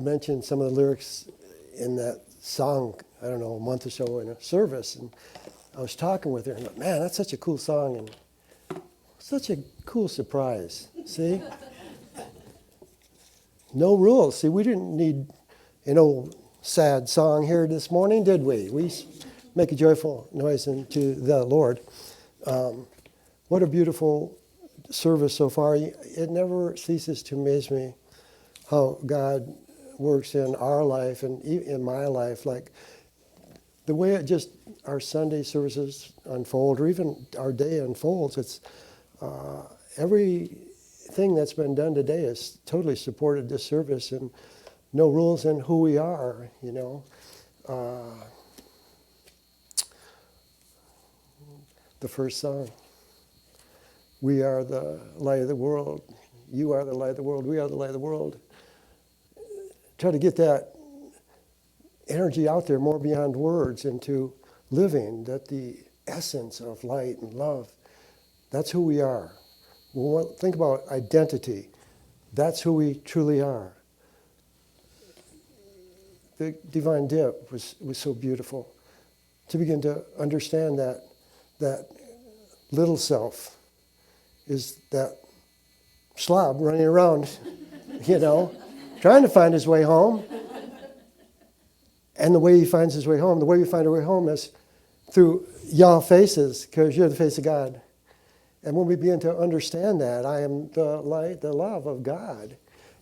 mentioned some of the lyrics in that song, I don't know, a month or so in a service, and I was talking with her, and man, that's such a cool song, and such a cool surprise. See? No rules. See, we didn't need an old sad song here this morning, did we? We make a joyful noise unto the Lord. What a beautiful service so far. It never ceases to amaze me how God works in our life and in my life. Like the way it just, our Sunday services unfold, or even our day unfolds, it's everything that's been done today has totally supported this service, and no rules in who we are, you know. The first song, we are the light of the world. You are the light of the world. We are the light of the world. Try to get that energy out there more beyond words into living, that the essence of light and love, that's who we are. Think about identity. That's who we truly are. The divine dip was so beautiful. To begin to understand that little self is that slob running around, you know, trying to find his way home. And the way he finds his way home, the way we find our way home is through y'all faces, because you're the face of God. And when we begin to understand that, I am the light, the love of God,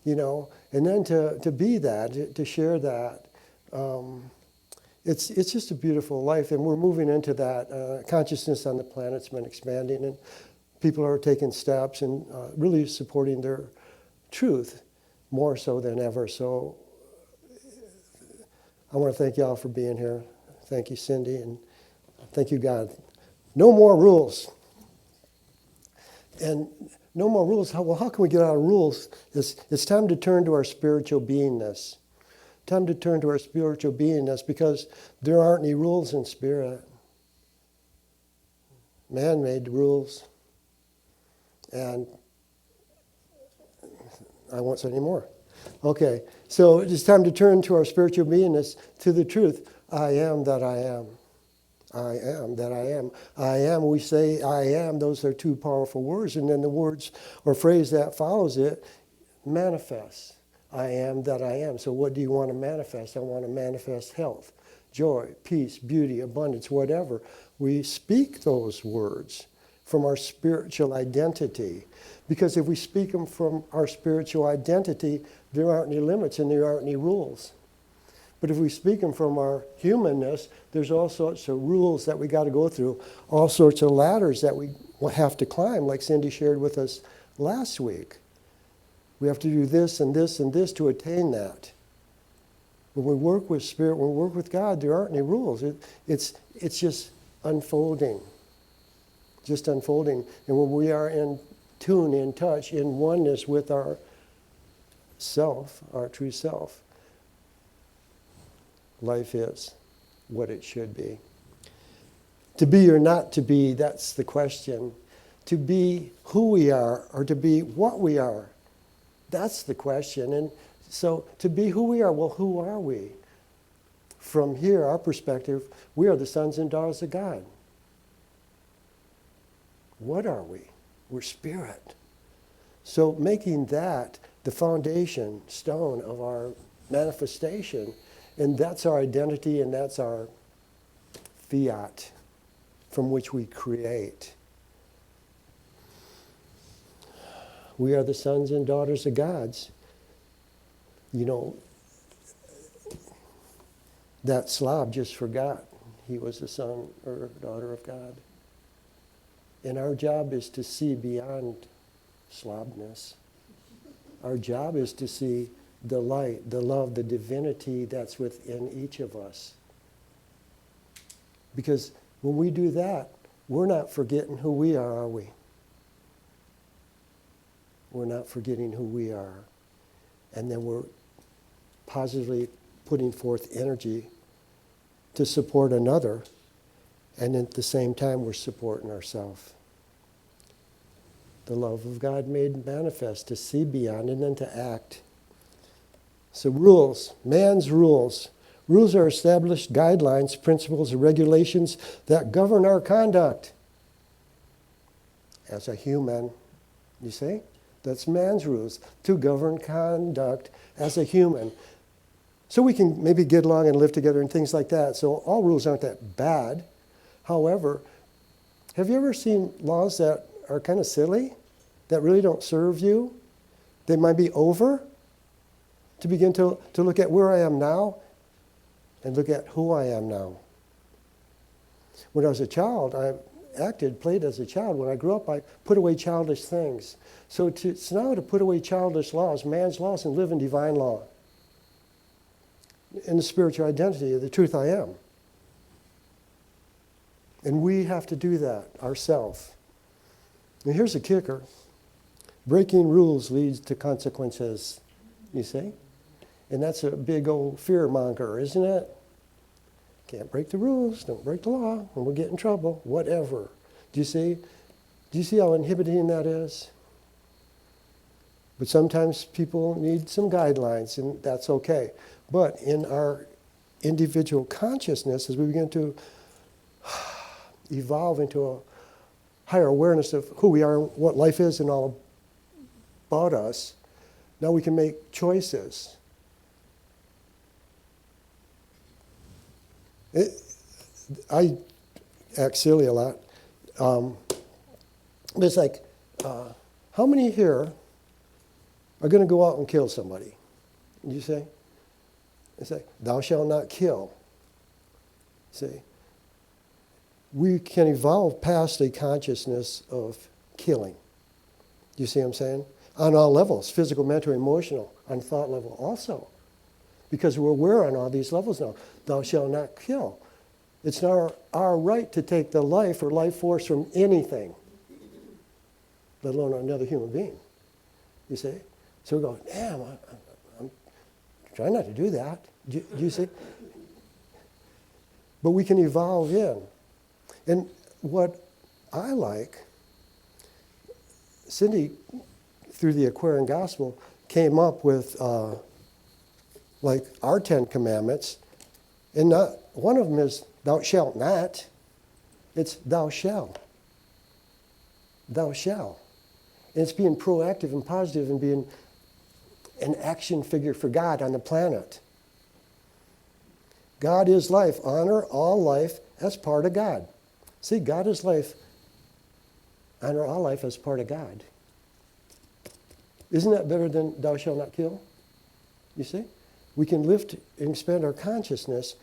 you know, and then to be that, to share that, it's just a beautiful life. And we're moving into that. Consciousness on the planet's been expanding, and people are taking steps and really supporting their truth more so than ever. So I want to thank y'all for being here. Thank you, Cindy, and thank you, God. No more rules. And no more rules. How can we get out of rules? It's time to turn to our spiritual beingness. Time to turn to our spiritual beingness, because there aren't any rules in spirit. Man made the rules. And I won't say any more. Okay, so it's time to turn to our spiritual beingness, to the truth. I am that I am. I am that I am. I am, we say I am, those are two powerful words. And then the words or phrase that follows it manifests. I am that I am. So what do you want to manifest? I want to manifest health, joy, peace, beauty, abundance, whatever. We speak those words from our spiritual identity. Because if we speak them from our spiritual identity, there aren't any limits and there aren't any rules. But if we speak them from our humanness, there's all sorts of rules that we got to go through, all sorts of ladders that we have to climb, like Cindy shared with us last week. We have to do this and this and this to attain that. When we work with Spirit, when we work with God, there aren't any rules. It's just unfolding. Just unfolding. And when we are in tune, in touch, in oneness with our self, our true self, life is what it should be. To be or not to be, that's the question. To be who we are or to be what we are, that's the question. And so to be who we are, well, who are we? From here, our perspective, we are the sons and daughters of God. What are we? We're spirit. So making that the foundation stone of our manifestation, and that's our identity and that's our fiat from which we create. We are the sons and daughters of God's. You know, that slob just forgot he was a son or daughter of God. And our job is to see beyond slobness. Our job is to see the light, the love, the divinity that's within each of us. Because when we do that, we're not forgetting who we are we? We're not forgetting who we are. And then we're positively putting forth energy to support another, and at the same time we're supporting ourselves. The love of God made manifest, to see beyond and then to act. So rules, man's rules. Rules are established guidelines, principles, and regulations that govern our conduct as a human. You see? That's man's rules, to govern conduct as a human. So we can maybe get along and live together and things like that. So all rules aren't that bad. However, have you ever seen laws that are kind of silly, that really don't serve you? They might be over. To begin to look at where I am now and look at who I am now. When I was a child, I played as a child. When I grew up, I put away childish things. So it's now to put away childish laws, man's laws, and live in divine law. In the spiritual identity of the truth I am. And we have to do that ourselves. And here's the kicker. Breaking rules leads to consequences, you see? And that's a big old fear monger, isn't it? Can't break the rules, don't break the law, and we'll get in trouble, whatever. Do you see? Do you see how inhibiting that is? But sometimes people need some guidelines, and that's okay. But in our individual consciousness, as we begin to evolve into a higher awareness of who we are, what life is, and all about us, now we can make choices. I act silly a lot. It's like, how many here are going to go out and kill somebody? You say? It's like, thou shalt not kill. See? We can evolve past a consciousness of killing. Do you see what I'm saying? On all levels, physical, mental, emotional, on thought level also. Because we're aware on all these levels now. Thou shalt not kill. It's not our right to take the life or life force from anything, let alone another human being. You see? So we go, damn, I'm trying not to do that. Do you see? But we can evolve in. And what I like, Cindy, through the Aquarian Gospel, came up with like our 10 Commandments, and not one of them is thou shalt not. It's thou shalt. Thou shalt. And it's being proactive and positive and being an action figure for God on the planet. God is life. Honor all life as part of God. See, God is life. Honor all life as part of God. Isn't that better than thou shalt not kill? You see? We can lift and expand our consciousness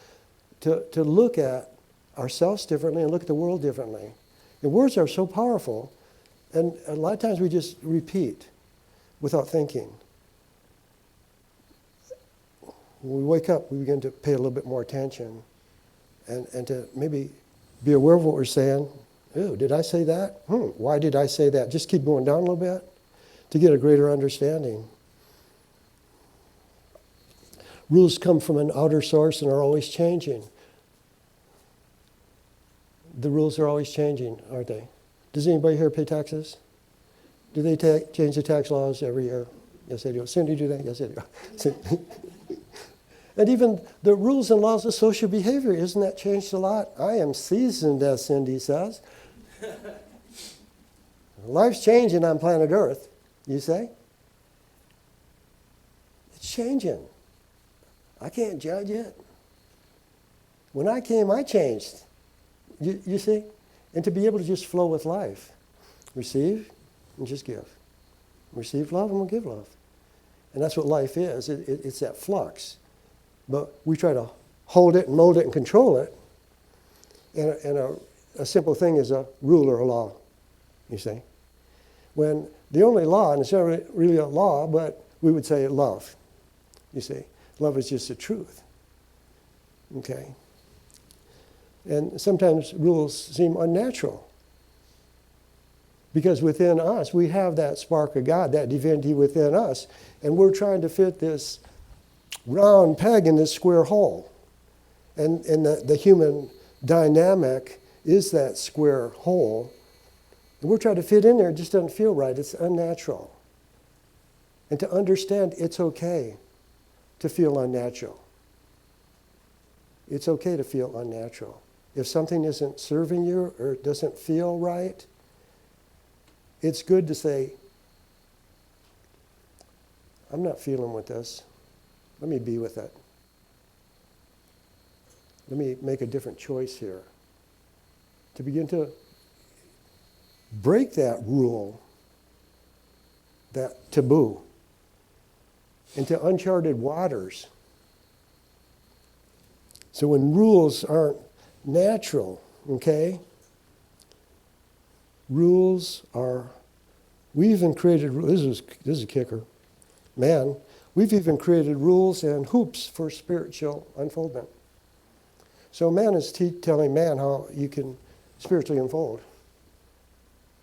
to look at ourselves differently and look at the world differently. And words are so powerful, and a lot of times we just repeat without thinking. When we wake up, we begin to pay a little bit more attention and to maybe be aware of what we're saying. Ooh, did I say that? Why did I say that? Just keep going down a little bit to get a greater understanding. Rules come from an outer source and are always changing. The rules are always changing, aren't they? Does anybody here pay taxes? Do they change the tax laws every year? Yes, they do. Cindy, do they? Yes, they do. And even the rules and laws of social behavior, isn't that changed a lot? I am seasoned, as Cindy says. Life's changing on planet Earth, you say? It's changing. I can't judge it. When I came, I changed. You see? And to be able to just flow with life. Receive and just give. Receive love and we'll give love. And that's what life is. It's that flux. But we try to hold it and mold it and control it. And a simple thing is a rule or a law, you see. When the only law, and it's not really a law, but we would say love, you see. Love is just the truth, okay. And sometimes rules seem unnatural. Because within us, we have that spark of God, that divinity within us, and we're trying to fit this round peg in this square hole. And the human dynamic is that square hole. And we're trying to fit in there, it just doesn't feel right, it's unnatural. And to understand it's okay. to feel unnatural. It's okay to feel unnatural. If something isn't serving you or it doesn't feel right, it's good to say, I'm not feeling with this. Let me be with it. Let me make a different choice here. To begin to break that rule, that taboo, into uncharted waters. So when rules aren't natural, okay? Rules are, we even created, this is a kicker. Man, we've even created rules and hoops for spiritual unfoldment. So man is telling man how you can spiritually unfold.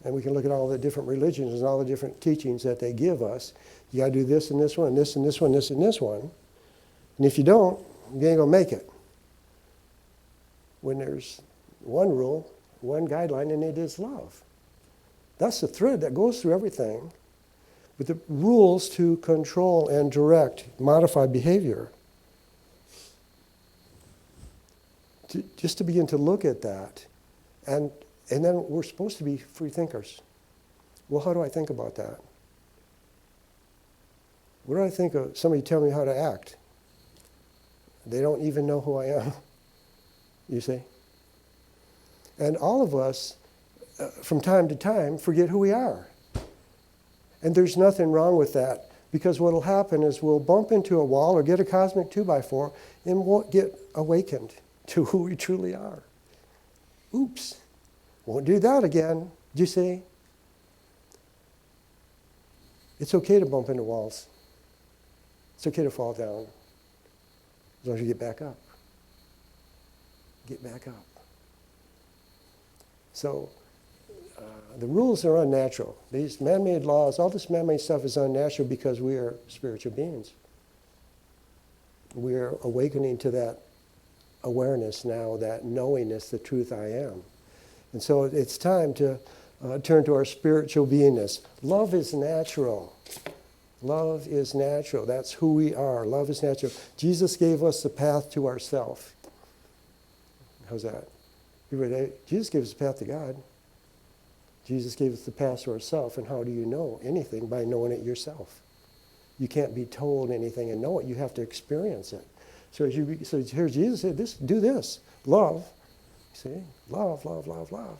And we can look at all the different religions and all the different teachings that they give us. You got to do this and this one, and this and this one, this and this one. And if you don't, you ain't going to make it. When there's one rule, one guideline, and it is love. That's the thread that goes through everything. With the rules to control and direct, modify behavior. Just to begin to look at that. And then we're supposed to be free thinkers. Well, how do I think about that? What do I think of somebody telling me how to act? They don't even know who I am, you see? And all of us, from time to time, forget who we are. And there's nothing wrong with that, because what will happen is we'll bump into a wall or get a cosmic 2x4 and won't get awakened to who we truly are. Oops. Won't do that again. Do you see? It's okay to bump into walls. It's okay to fall down. As long as you get back up. Get back up. So, the rules are unnatural. These man-made laws, all this man-made stuff is unnatural because we are spiritual beings. We are awakening to that awareness now, that knowingness, the truth I am. And so it's time to turn to our spiritual beingness. Love is natural. Love is natural. That's who we are. Love is natural. Jesus gave us the path to ourself. How's that? Jesus gave us the path to God. Jesus gave us the path to ourself. And how do you know anything? By knowing it yourself. You can't be told anything and know it. You have to experience it. So here Jesus said, do this. Love. See? Love, love, love, love.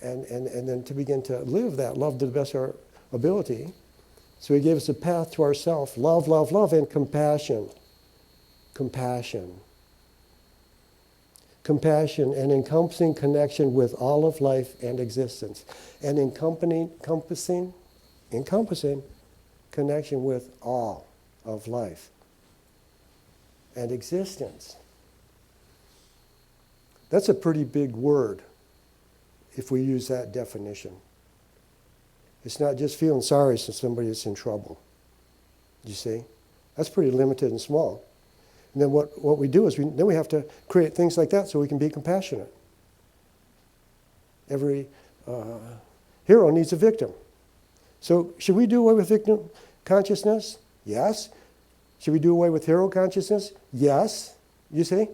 And then to begin to live that love to the best of our ability. So he gave us a path to ourself. Love, love, love, and compassion. Compassion. Compassion, an encompassing connection with all of life and existence. An encompassing connection with all of life and existence. That's a pretty big word if we use that definition. It's not just feeling sorry for somebody that's in trouble. You see? That's pretty limited and small. And then what we do is we have to create things like that so we can be compassionate. Every hero needs a victim. So should we do away with victim consciousness? Yes. Should we do away with hero consciousness? Yes. You see?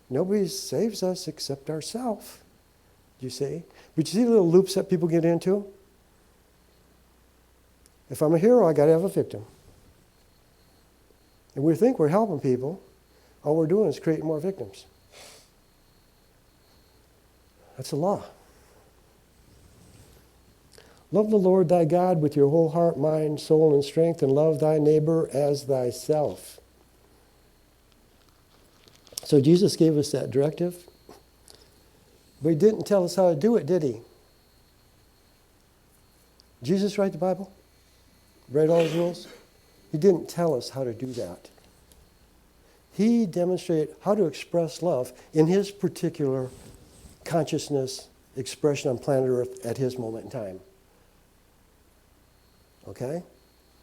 Nobody saves us except ourselves. You see? But you see the little loops that people get into? If I'm a hero, I got to have a victim. And we think we're helping people. All we're doing is creating more victims. That's a law. Love the Lord thy God with your whole heart, mind, soul, and strength, and love thy neighbor as thyself. So Jesus gave us that directive. But he didn't tell us how to do it, did he? Jesus write the Bible? Write all his rules? He didn't tell us how to do that. He demonstrated how to express love in his particular consciousness expression on planet Earth at his moment in time. Okay?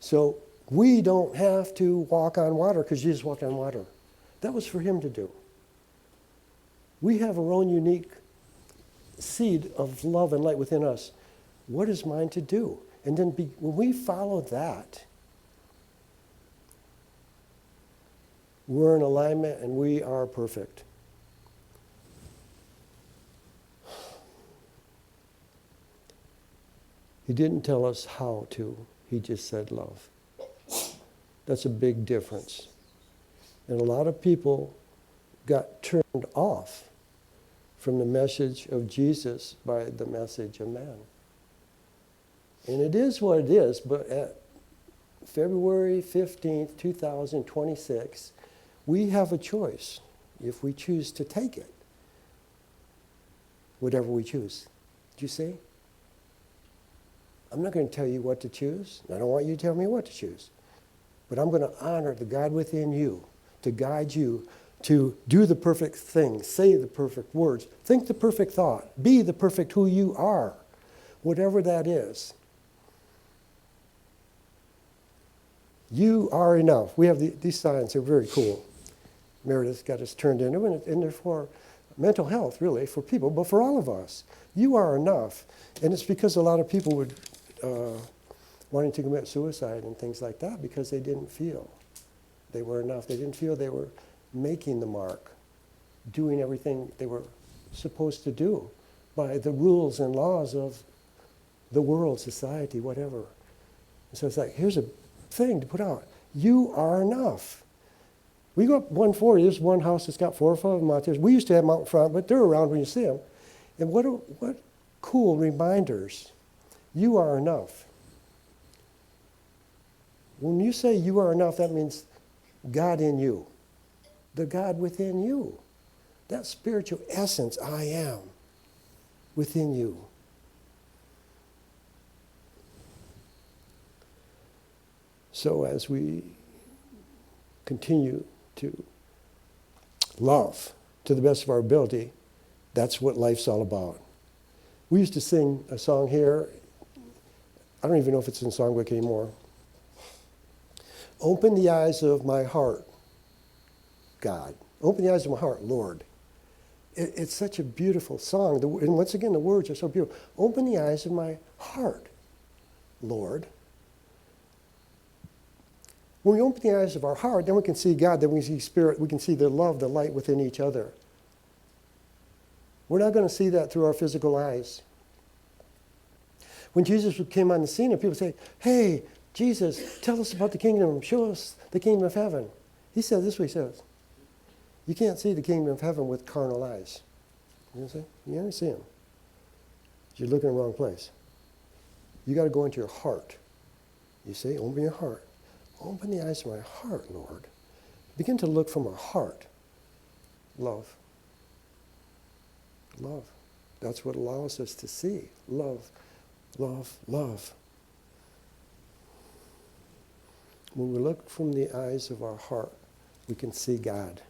So we don't have to walk on water because Jesus walked on water. That was for him to do. We have our own unique seed of love and light within us. What is mine to do? And then when we follow that, We're in alignment and we are perfect. He didn't tell us how to. He just said love. That's a big difference. And a lot of people got turned off from the message of Jesus by the message of man. And it is what it is, but at February 15th, 2026, we have a choice if we choose to take it. Whatever we choose. Do you see? I'm not going to tell you what to choose. I don't want you to tell me what to choose. But I'm going to honor the God within you to guide you to do the perfect thing, say the perfect words, think the perfect thought, be the perfect who you are, whatever that is. You are enough. We have these signs. They're very cool. Meredith got us turned into, and they're for mental health, really, for people, but for all of us. You are enough. And it's because a lot of people would wanting to commit suicide and things like that because they didn't feel they were enough. They didn't feel they were making the mark, doing everything they were supposed to do by the rules and laws of the world, society, whatever. And so it's like, here's a thing to put out. You are enough. We go up 140. There's one house that's got 4 or 5 of them out there. We used to have them out in front, but they're around when you see them. And what cool reminders. You are enough. When you say you are enough, that means God in you. The God within you. That spiritual essence, I am, within you. So as we continue to love to the best of our ability, that's what life's all about. We used to sing a song here. I don't even know if it's in songbook anymore. Open the eyes of my heart, God. Open the eyes of my heart, Lord. It's such a beautiful song. And once again, the words are so beautiful. Open the eyes of my heart, Lord. When we open the eyes of our heart, then we can see God, then we see Spirit, we can see the love, the light within each other. We're not going to see that through our physical eyes. When Jesus came on the scene and people say, hey, Jesus, tell us about the kingdom. Show us the kingdom of heaven. He said, this is what he says. You can't see the kingdom of heaven with carnal eyes. You know what I'm saying? You never see him. You're looking in the wrong place. You got to go into your heart. You see, open your heart. Open the eyes of my heart, Lord. Begin to look from our heart. Love. Love. That's what allows us to see. Love. Love. Love. When we look from the eyes of our heart, we can see God.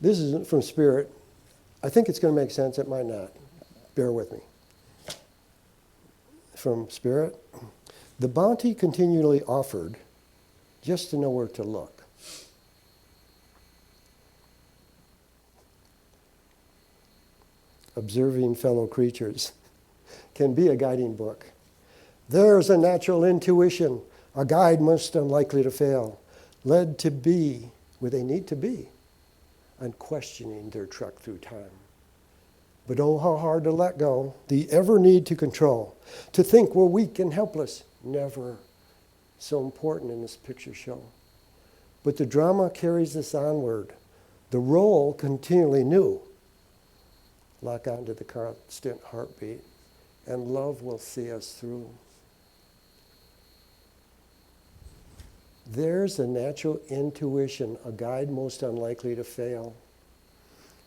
This isn't from Spirit. I think it's going to make sense. It might not. Bear with me. From Spirit, the bounty continually offered just to know where to look. Observing fellow creatures can be a guiding book. There's a natural intuition, a guide most unlikely to fail, led to be where they need to be, unquestioning their trek through time. But oh, how hard to let go, the ever need to control, to think we're weak and helpless, never so important in this picture show. But the drama carries us onward, the role continually new. Lock onto the constant heartbeat, and love will see us through. There's a natural intuition, a guide most unlikely to fail.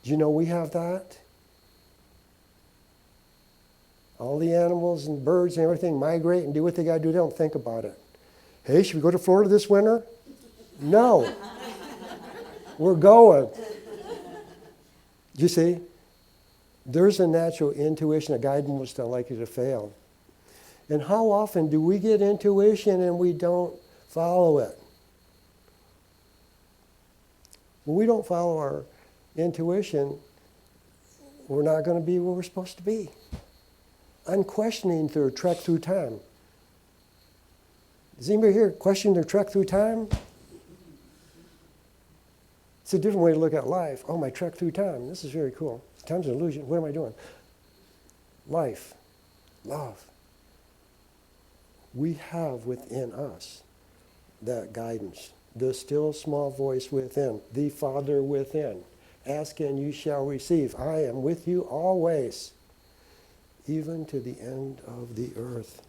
Do you know we have that? All the animals and birds and everything migrate and do what they got to do. They don't think about it. Hey, should we go to Florida this winter? No. We're going. You see? There's a natural intuition, a guide most unlikely to fail. And how often do we get intuition and we don't follow it? When we don't follow our intuition, we're not going to be where we're supposed to be. Unquestioning through trek through time. Does anybody here question their trek through time? It's a different way to look at life. Oh, my trek through time. This is very cool. Time's an illusion. What am I doing? Life, love. We have within us that guidance, the still small voice within, the Father within. Ask and you shall receive. I am with you always, even to the end of the earth.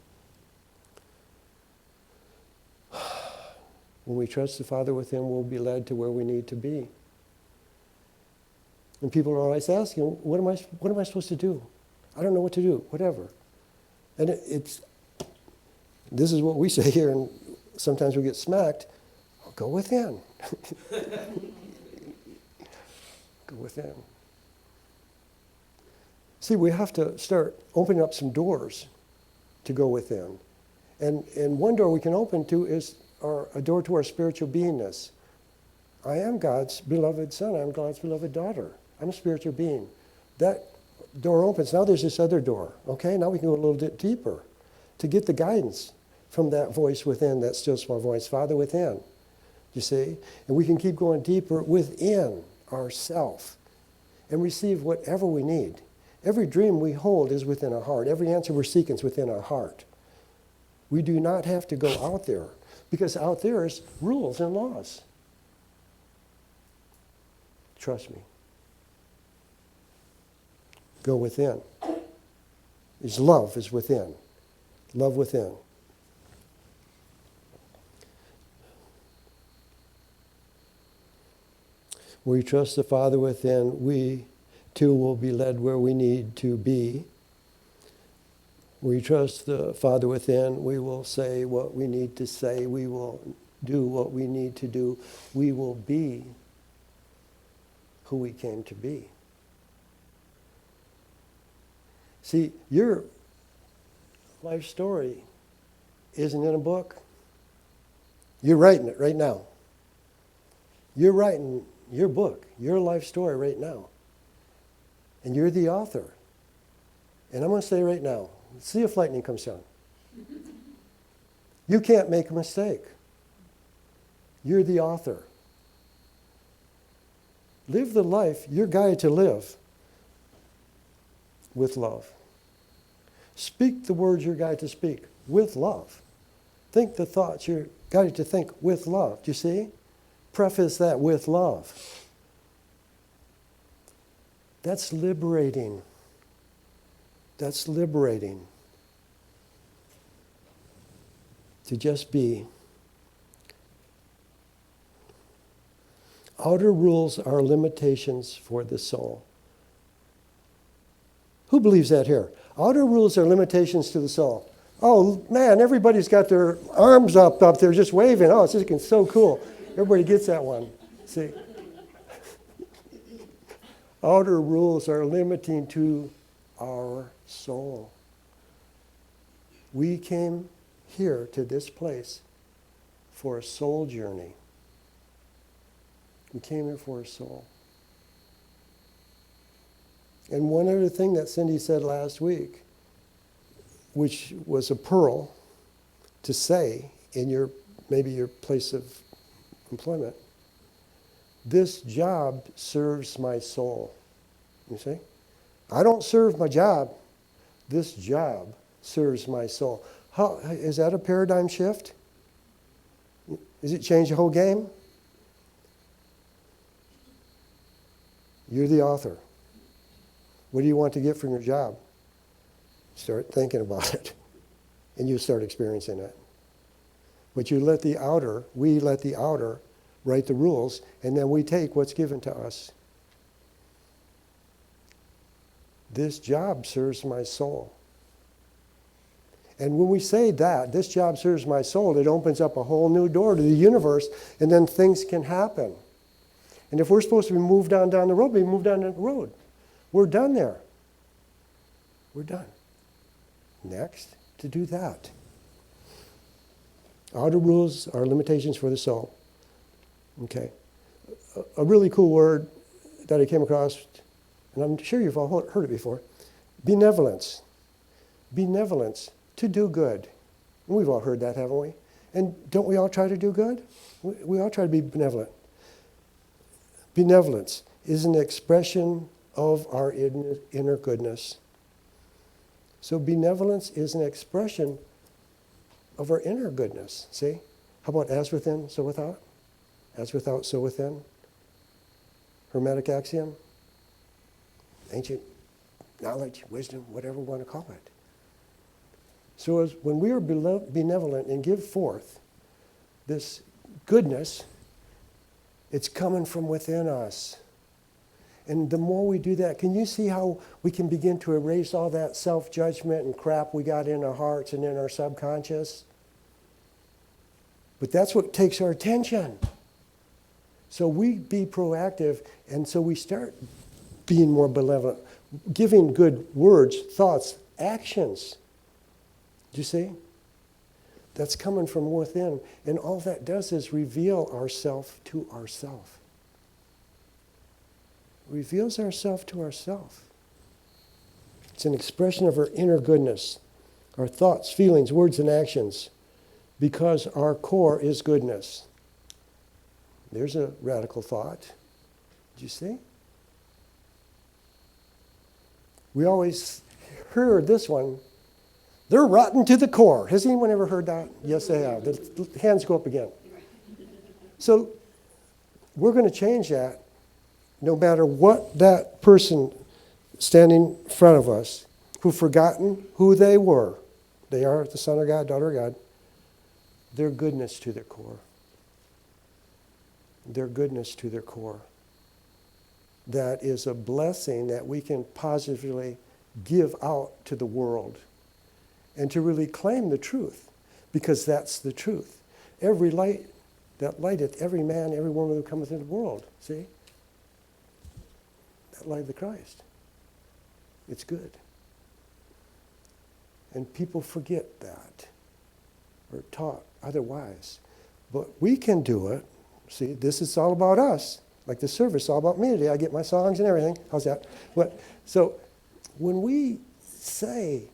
When we trust the Father within, we'll be led to where we need to be. And people are always asking, what am I supposed to do? I don't know what to do, whatever. And this is what we say here, and sometimes we get smacked. Go within. Go within. See, we have to start opening up some doors to go within. And one door we can open to is a door to our spiritual beingness. I am God's beloved son. I'm God's beloved daughter. I'm a spiritual being. That door opens. Now there's this other door. Okay, now we can go a little bit deeper to get the guidance from that voice within, that still small voice, Father within. You see? And we can keep going deeper within ourself and receive whatever we need. Every dream we hold is within our heart. Every answer we're seeking is within our heart. We do not have to go out there, because out there is rules and laws. Trust me. Go within. His love is within. Love within. We trust the Father within. We too will be led where we need to be. We trust the Father within. We will say what we need to say. We will do what we need to do. We will be who we came to be. See, your life story isn't in a book. You're writing it right now. You're writing your book, your life story right now. And you're the author. And I'm going to say right now, see if lightning comes down. You can't make a mistake. You're the author. Live the life you're guided to live with love. Speak the words you're guided to speak with love. Think the thoughts you're guided to think with love. Do you see? Preface that with love. That's liberating. That's liberating. To just be. Outer rules are limitations for the soul. Who believes that here? Outer rules are limitations to the soul. Oh, man, everybody's got their arms up there just waving. Oh, it's just so cool. Everybody gets that one. See? Outer rules are limiting to our soul. We came here to this place for a soul journey. We came here for a soul. And one other thing that Cindy said last week, which was a pearl to say in maybe your place of employment, this job serves my soul. You see? I don't serve my job. This job serves my soul. How, is that a paradigm shift? Does it change the whole game? You're the author. What do you want to get from your job? Start thinking about it, and you start experiencing it. But we let the outer write the rules, and then we take what's given to us. This job serves my soul. And when we say that, this job serves my soul, it opens up a whole new door to the universe, and then things can happen. And if we're supposed to be moved down the road, we move down the road. We're done there. We're done. Next, to do that. Outer rules are limitations for the soul. Okay. A really cool word that I came across, and I'm sure you've all heard it before, benevolence. Benevolence, to do good. And we've all heard that, haven't we? And don't we all try to do good? We all try to be benevolent. Benevolence is an expression of our inner goodness. So benevolence is an expression of our inner goodness. See? How about as within, so without? As without, so within. Hermetic axiom. Ancient knowledge, wisdom, whatever we want to call it. So as when we are benevolent and give forth this goodness, it's coming from within us. And the more we do that, can you see how we can begin to erase all that self-judgment and crap we got in our hearts and in our subconscious? But that's what takes our attention. So we be proactive, and so we start being more benevolent, giving good words, thoughts, actions. Do you see? That's coming from within. And all that does is reveal ourself to ourself. Reveals ourself to ourself. It's an expression of our inner goodness, our thoughts, feelings, words, and actions, because our core is goodness. There's a radical thought. Did you see? We always heard this one. They're rotten to the core. Has anyone ever heard that? Yes, they have. The hands go up again. So we're going to change that no matter what that person standing in front of us who've forgotten who they were. They are the Son of God, daughter of God. Their goodness to their core. Their goodness to their core. That is a blessing that we can positively give out to the world. And to really claim the truth, because that's the truth. Every light that lighteth every man, every woman who cometh into the world, see? That light of the Christ. It's good. And people forget that, or taught otherwise. But we can do it. See, this is all about us. Like the service, all about me today. I get my songs and everything. How's that? So when we say,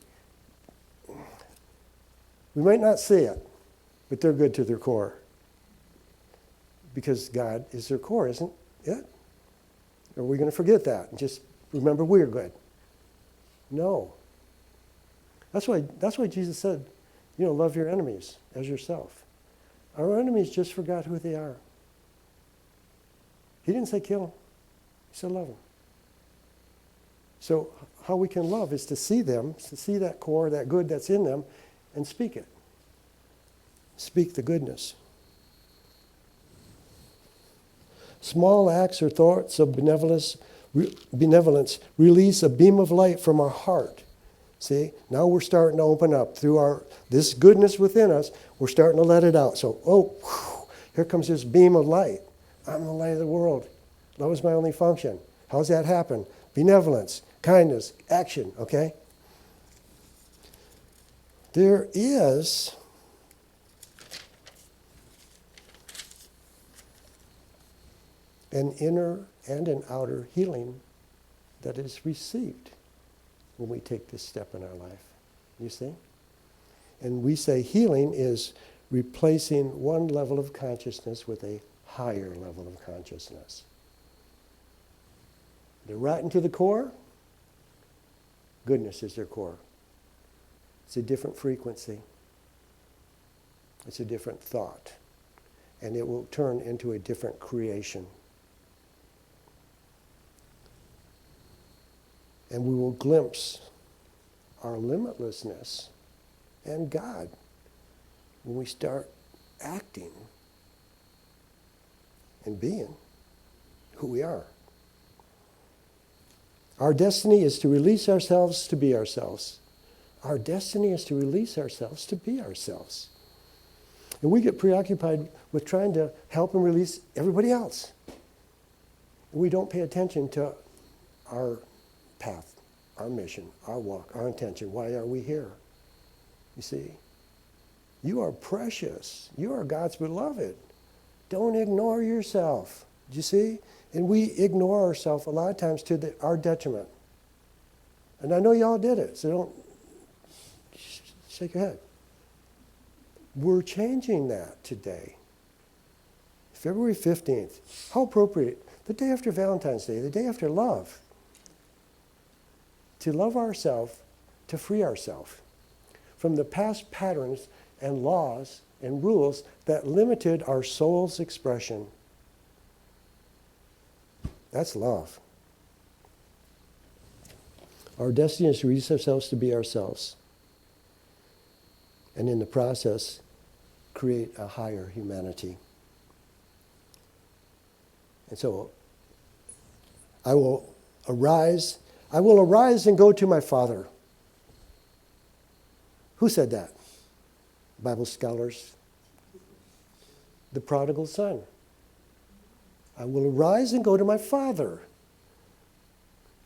we might not see it, but they're good to their core. Because God is their core, isn't it? Are we going to forget that and just remember we're good? No. That's why Jesus said, love your enemies as yourself. Our enemies just forgot who they are. He didn't say kill them. He said love them. So how we can love is to see them, to see that core, that good that's in them, and speak it. Speak the goodness. Small acts or thoughts of benevolence release a beam of light from our heart. See, now we're starting to open up through this goodness within us. We're starting to let it out. So, here comes this beam of light. I'm the light of the world. Love is my only function. How's that happen? Benevolence, kindness, action, okay? There is an inner and an outer healing that is received when we take this step in our life. You see? And we say healing is replacing one level of consciousness with a higher level of consciousness. They're rotten to the core. Goodness is their core. It's a different frequency. It's a different thought. And it will turn into a different creation. And we will glimpse our limitlessness and God when we start acting and being who we are. Our destiny is to release ourselves to be ourselves. Our destiny is to release ourselves to be ourselves. And we get preoccupied with trying to help and release everybody else. We don't pay attention to our path, our mission, our walk, our intention. Why are we here? You see, you are precious. You are God's beloved. Don't ignore yourself. Do you see? And we ignore ourselves a lot of times to our detriment. And I know y'all did it, so don't shake your head. We're changing that today. February 15th. How appropriate. The day after Valentine's Day, the day after love. To love ourselves, to free ourselves from the past patterns and laws and rules that limited our soul's expression. That's love. Our destiny is to release ourselves to be ourselves. And in the process, create a higher humanity. And so, I will arise and go to my Father. Who said that? Bible scholars. The prodigal son. I will arise and go to my Father.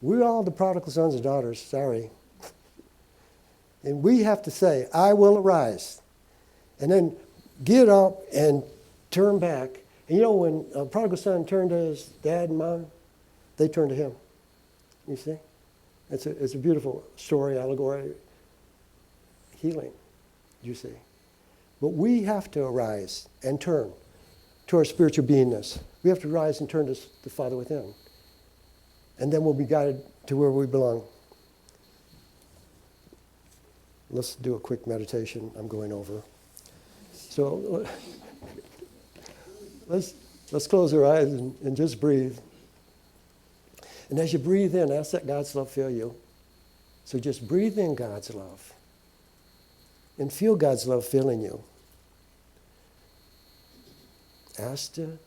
We're all the prodigal sons and daughters, sorry. And we have to say, I will arise. And then get up and turn back. And you know, when a prodigal son turned to his dad and mom, they turned to him. You see? It's a beautiful story, allegory, healing, you see. But we have to arise and turn to our spiritual beingness. We have to rise and turn to the Father within. And then we'll be guided to where we belong. Let's do a quick meditation. I'm going over. So let's close our eyes and just breathe. And as you breathe in, ask that God's love fill you. So just breathe in God's love. And feel God's love filling you. Ask to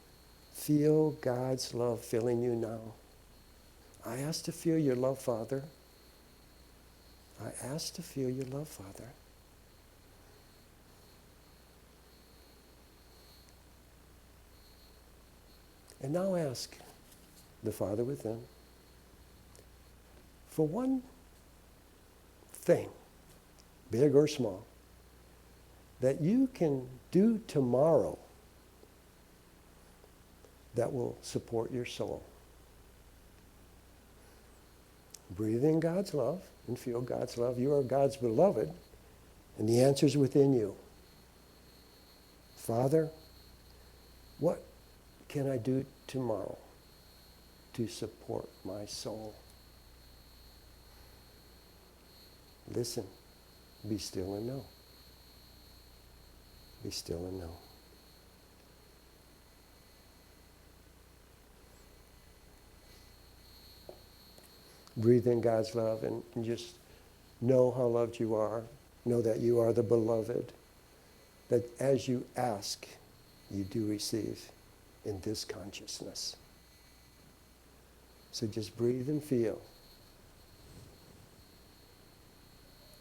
feel God's love filling you now. I ask to feel your love, Father. I ask to feel your love, Father. And now ask the Father within for one thing, big or small, that you can do tomorrow that will support your soul. Breathe in God's love and feel God's love. You are God's beloved, and the answer is within you. Father, what can I do tomorrow to support my soul? Listen, be still and know. Be still and know. Breathe in God's love and just know how loved you are. Know that you are the beloved. That as you ask, you do receive in this consciousness. So just breathe and feel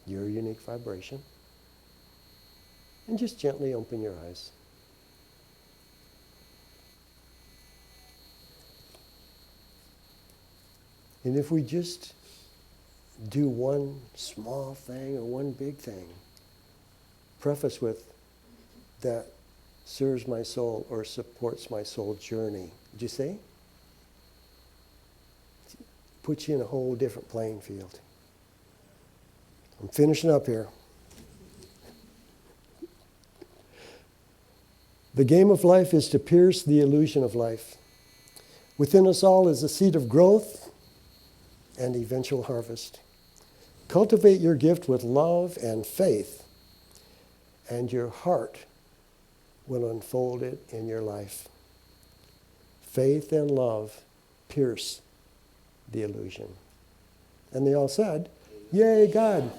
your unique vibration. And just gently open your eyes. And if we just do one small thing or one big thing, preface with that serves my soul or supports my soul journey. Did you see? Puts you in a whole different playing field. I'm finishing up here. The game of life is to pierce the illusion of life. Within us all is a seed of growth and eventual harvest. Cultivate your gift with love and faith, and your heart will unfold it in your life. Faith and love pierce the illusion. And they all said, "Yay, God."